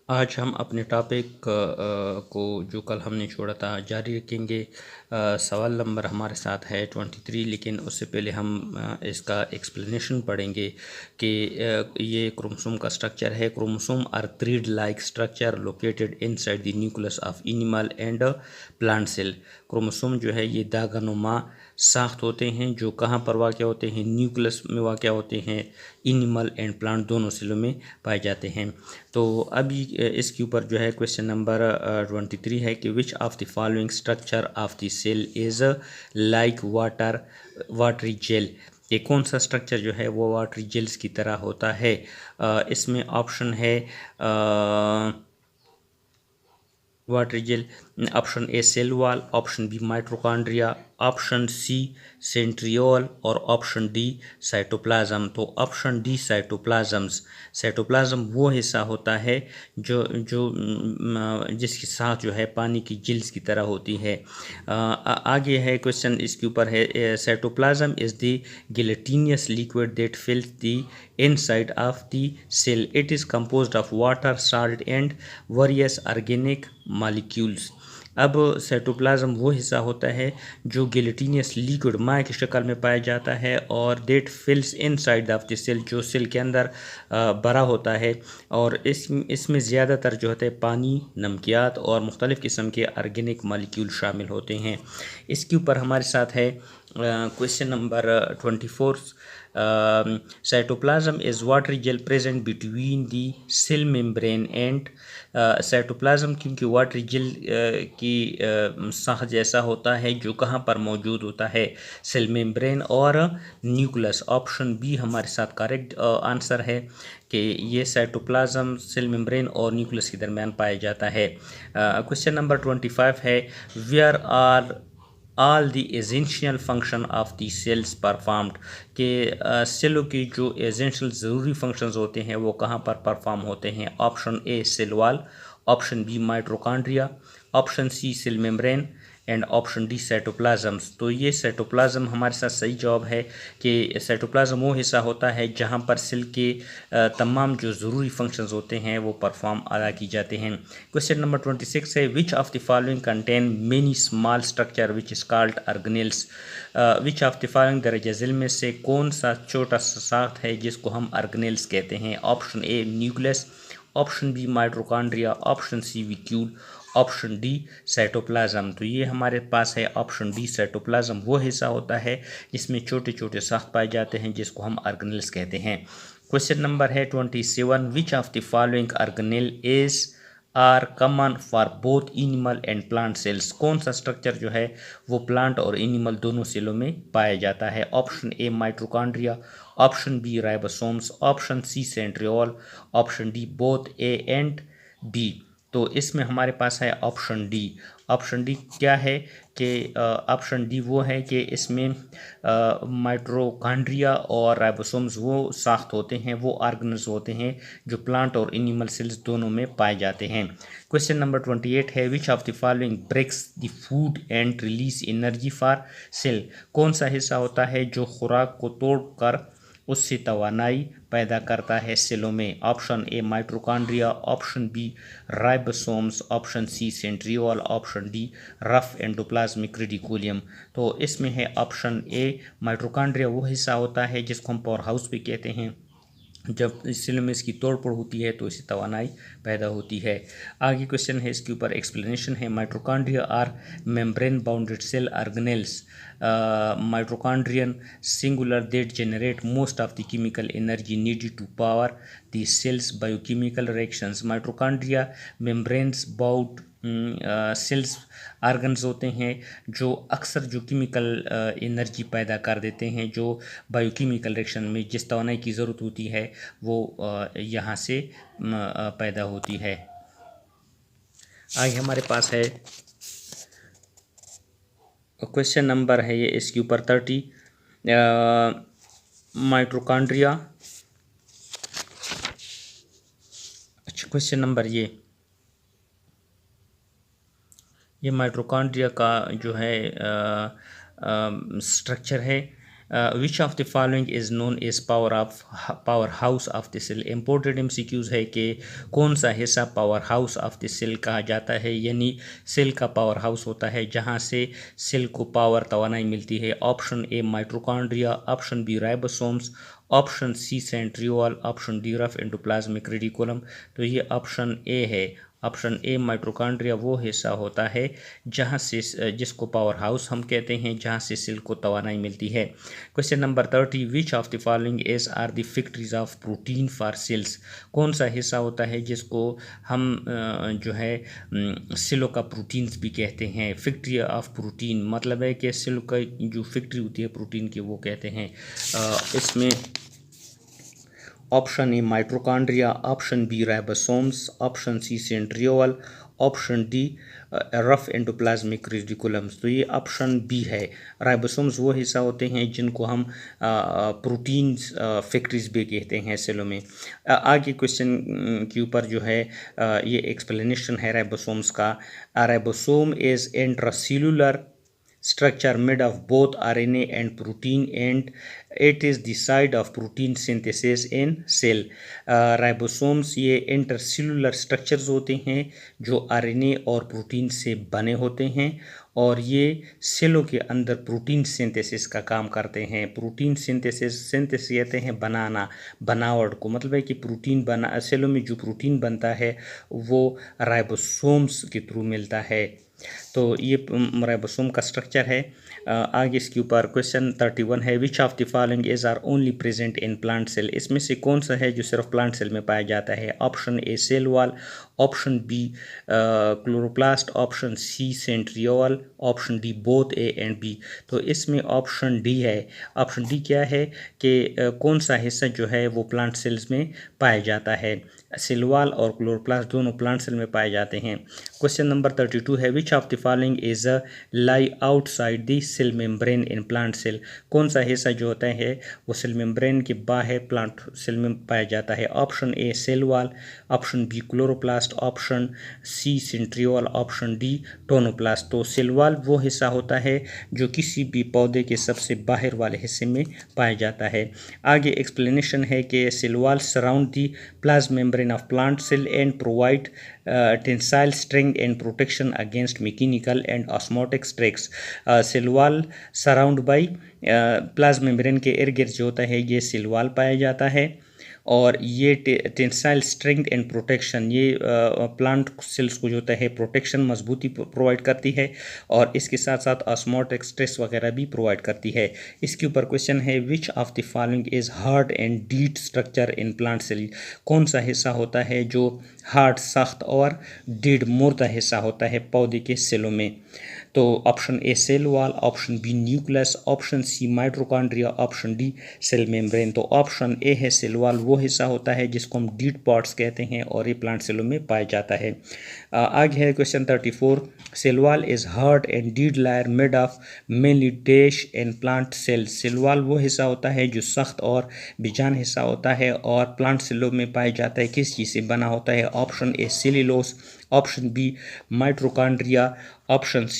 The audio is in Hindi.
आज हम अपने टॉपिक को जो कल हमने छोड़ा था जारी रखेंगे। सवाल नंबर हमारे साथ है 23, लेकिन उससे पहले हम इसका एक्सप्लेनेशन पढ़ेंगे कि ये क्रोमोसोम का स्ट्रक्चर है। Chromosome are thread like structure located inside the nucleus of animal and plant cell. Chromosome जो है ये दागनुमा साख्त होते हैं जो कहाँ पर वाक़ होते हैं, न्यूक्लियस में वाक़ होते हैं, एनिमल एंड प्लांट दोनों सेलों में पाए जाते हैं। तो अभी इसके ऊपर जो है क्वेश्चन नंबर 23 है कि which of the following structure of the cell is like watery gel. ये कौन सा स्ट्रक्चर जो है वो वाटरी जेल्स की तरह होता है। इसमें ऑप्शन है water gel, option A cell wall, option B mitochondria, option C centriole और ऑप्शन डी साइटोप्लाज्म। तो ऑप्शन डी साइटोप्लाज्म्स। साइटोप्लाज्म वो हिस्सा होता है जो जो जिसके साथ जो है पानी की जिल्स की तरह होती है। आगे है क्वेश्चन इसके ऊपर है cytoplasm is the gelatinous liquid that fills the inside of the cell. It is composed of water, salt and various organic molecules. अब साइटोप्लाज्म वो हिस्सा होता है जो गिलेटिनियस लिक्विड माय की शक्ल में पाया जाता है और that fills inside of the cell, जो सेल के अंदर भरा होता है। और इसमें ज़्यादातर जो होता है पानी, नमकियात और मुख्तलिफ़ किस्म के ऑर्गेनिक मॉलिक्यूल शामिल होते हैं। इसके ऊपर हमारे साथ है question number 24। Cytoplasm is water gel present between the cell membrane and. Cytoplasm क्योंकि वाटर जेल की साह जैसा होता है जो कहाँ पर मौजूद होता है, सेल मेम्ब्रेन और न्यूक्लियस। ऑप्शन बी हमारे साथ करेक्ट आंसर है कि ये साइटोप्लाज्म सेल मेम्ब्रेन और न्यूक्लियस के दरमियान पाया जाता है। क्वेश्चन नंबर 25 है where are all the essential function of the cells performed. के सेलों की जो एसेंशियल ज़रूरी फंक्शंस होते हैं वो कहाँ पर परफॉर्म होते हैं। Option A cell wall, option B mitochondria, option C cell membrane and option D cytoplasms. तो ये साइटोप्लाज्म हमारे साथ सही जवाब है कि साइटोप्लाज्म वो हिस्सा होता है जहाँ पर सेल के तमाम जो ज़रूरी फंक्शंस होते हैं वो परफॉर्म अदा की जाते हैं। क्वेश्चन नंबर 26 है which of the following contain many small structure which is called organelles. Which of the following दरअजा झिल में से कौन सा छोटा सा साख्त है जिसको हम ऑर्गेनेल्स कहते हैं। Option A nucleus, option B mitochondria, option C vacuole, option D cytoplasm. तो ये हमारे पास है ऑप्शन डी साइटोप्लाज्म वो हिस्सा होता है जिसमें छोटे छोटे साख्त पाए जाते हैं जिसको हम ऑर्गेनेल्स कहते हैं। क्वेश्चन नंबर है 27 which of the following organelle is are common for both animal and plant cells. कौन सा स्ट्रक्चर जो है वो प्लांट और एनिमल दोनों सेलों में पाया जाता है। Option A mitochondria, option B ribosomes, option C centriole, option D both A and B. तो इसमें हमारे पास है ऑप्शन डी। ऑप्शन डी क्या है कि ऑप्शन डी वो है कि इसमें माइटोकॉन्ड्रिया और राइबोसोम्स वो साख्त होते हैं, वो ऑर्गेनल्स होते हैं जो प्लांट और एनिमल सेल्स दोनों में पाए जाते हैं। क्वेश्चन नंबर 28 है which of the following breaks the food and release energy for cell. कौन सा हिस्सा होता है जो खुराक को तोड़कर उससे तवानाई पैदा करता है सेलों में। Option A mitochondria, option B ribosomes, option C centriole, option D rough endoplasmic reticulum. तो इसमें है ऑप्शन ए माइटोकॉन्ड्रिया वो हिस्सा होता है जिसको हम पावर हाउस भी कहते हैं। जब इस सेल में इसकी तोड़फोड़ होती है तो इससे तवानाई पैदा होती है। आगे क्वेश्चन है इसके ऊपर एक्सप्लेनेशन है mitochondria are membrane bounded cell organelles. Mitochondrion singular that generate most of the chemical energy needed to power the cell's biochemical reactions. Mitochondria membranes bound cells organs होते हैं जो अक्सर जो केमिकल एनर्जी पैदा कर देते हैं, जो बायोकेमिकल रिएक्शन में जिस तवानाई की ज़रूरत होती है वो यहाँ से पैदा होती है। आगे हमारे पास है क्वेश्चन नंबर है ये इसके ऊपर 30 माइटोकॉन्ड्रिया। अच्छा क्वेश्चन नंबर ये माइटोकॉन्ड्रिया का जो है स्ट्रक्चर है। Which of the following is known as power house of the cell. Important MCQs है कि कौन सा हिस्सा power house of the cell कहा जाता है, यानी सेल का पावर हाउस होता है जहाँ से सेल को पावर तवानाई मिलती है। Option A mitochondria, option B ribosomes, option C centriole, option D rough endoplasmic reticulum. तो ये ऑप्शन ए है। ऑप्शन ए माइटोकॉन्ड्रिया वो हिस्सा होता है जहाँ से जिसको पावर हाउस हम कहते हैं, जहाँ से सेल को तवानाई मिलती है। Question number 30, which of the following is are the factories of protein for cells. कौन सा हिस्सा होता है जिसको हम जो है सेलों का प्रोटीन्स भी कहते हैं। फैक्ट्री ऑफ प्रोटीन मतलब है कि सेल का जो फैक्ट्री होती है प्रोटीन की वो कहते हैं। इसमें option A mitochondria, option B ribosomes, option C centriole, option D rough endoplasmic reticulums. तो ये ऑप्शन बी है। राइबोसोम्स वो हिस्सा होते हैं जिनको हम प्रोटीन्स फैक्ट्रीज भी कहते हैं सेलों में। आगे क्वेश्चन के ऊपर जो है ये एक्सप्लेनेशन है राइबोसोम्स का। Ribosome is intracellular structure made of both RNA and protein, and it is the site of protein synthesis in cell. Ribosomes ये इंटरसेलुलर स्ट्रक्चर्स होते हैं जो RNA और प्रोटीन से बने होते हैं और ये सेलों के अंदर प्रोटीन सिंथेसिस का काम करते हैं। प्रोटीन सिंथेसिस कहते हैं बनाना, बनावट को, मतलब है कि प्रोटीन बना सेलों में जो प्रोटीन बनता है वो राइबोसोम्स के थ्रू मिलता है। तो ये राइबोसोम का स्ट्रक्चर है। आगे इसके ऊपर क्वेश्चन 31 है, which of the following is are only present in plant cell. इसमें से कौन सा है जो सिर्फ प्लांट सेल में पाया जाता है। Option A cell wall, option B chloroplast, option C centriole, option D both A and B. तो इसमें ऑप्शन डी है। ऑप्शन डी क्या है कि कौन सा हिस्सा जो है वो प्लांट सेल्स में पाया जाता है। सेल वॉल और क्लोरोप्लास्ट दोनों प्लांट सेल में पाए जाते हैं। क्वेश्चन नंबर 32 है, which of the following is lie outside the cell membrane in plant cell. कौन सा हिस्सा जो होता है वो सेल मेम्ब्रेन के बाहर प्लांट सेल में पाया जाता है। Option A cell wall, option B chloroplast, option C centriole, option D tonoplast. तो सेल वॉल वो हिस्सा होता है जो किसी भी पौधे के सबसे बाहर वाले हिस्से में पाया जाता है। आगे एक्सप्लेनेशन है कि cell wall surround the plasma membrane of plant cell and provide tensile strength and protection against mechanical and osmotic stress. Cell wall surround by plasma membrane के इर्द गिर्द जो होता है ये सेल वॉल पाया जाता है और ये टेंसाइल स्ट्रेंथ एंड प्रोटेक्शन, ये प्लांट सेल्स को जो होता है प्रोटेक्शन, मजबूती प्रोवाइड करती है और इसके साथ साथ ऑस्मोटिक स्ट्रेस वगैरह भी प्रोवाइड करती है। इसके ऊपर क्वेश्चन है, which of the following is hard and डीड स्ट्रक्चर इन प्लांट सेल। कौन सा हिस्सा होता है जो हार्ड सख्त और डीड मुर्दा हिस्सा होता है पौधे के सेलों में। तो option A cell wall, option B nucleus, option C mitochondria, option D cell membrane. तो ऑप्शन ए है सेल वॉल वो हिस्सा होता है जिसको हम डीड पार्ट्स कहते हैं और ये प्लांट सेलों में पाया जाता है। आगे है question 34, cell wall is hard and डीड layer made of mainly dash and plant cells. Cell wall वो हिस्सा होता है जो सख्त और बेजान हिस्सा होता है और प्लांट सेलों में पाया जाता है। किस चीज़ से बना होता है। Option A cellulose, option B mitochondria, option C